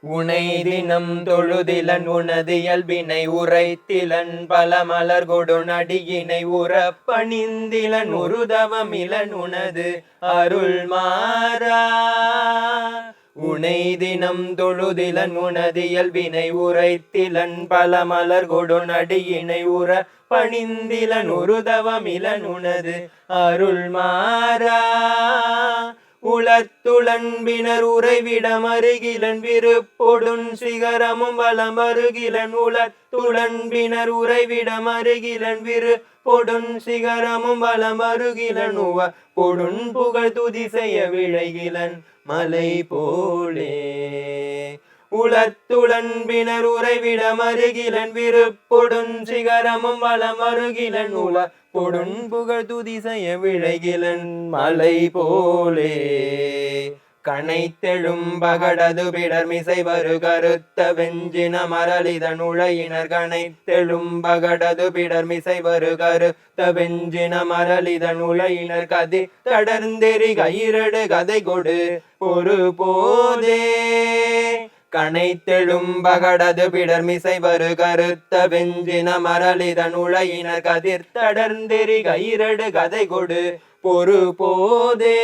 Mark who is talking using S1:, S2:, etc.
S1: உனை தினம் தொழுதிலன் உனது இயல்பினை உரைத்திலன் பல மலர் கொடு நடியினை உறப்பணிந்திலன் உருதவமிலன் உனது அருள் மாறா. உனை தினம் தொழுதிலன் உனது இயல்பினை உரைத்திலன் பல மலர் கொடு நடியினை உறப்பணிந்திலன் உருதவமிலன் உனது அருள் மாறா. உளத்துளன்பினர் உறைவிடம் அருகிலன் விருப்பொடுன் சிகரமும் வலம் அருகிலன் உளத்துளன்பினர் உறைவிடம் அருகிலன் விருப்பொடுன் சிகரமும் வலம் அருகிலன் பொடுன் புகழ் துதி செய்ய விளைகிலன் மலை போலே. உளத்துளன்பினர் உறைவிடம் அருகிலன் விருப்பொடுன் சிகரமும் வலம் அருகிலன் பொடுன் புகழ் துதி செய்ய விளைகிலன் மலை போலே. கனைத்தெழும் பகடது பிடர் மிசை வரு கருத்த வெஞ்சின மரளிதன் உழையினர் கனைத்தெழும் பகடது பிடர் மிசை வரு கருத்த வெஞ்சின மரளிதன் உழையினர் கதி தடர்ந்தெறி கயிரடு கதை கொடு ஒரு போதே. கனைத்தெழும் பகடது பிடர் மிசை வரு கருத்த வெஞ்சின மரளிதன் உழையினர் கதிர் தடர்ந்தெறி கயிரடு கதை கொடு பொறு போதே.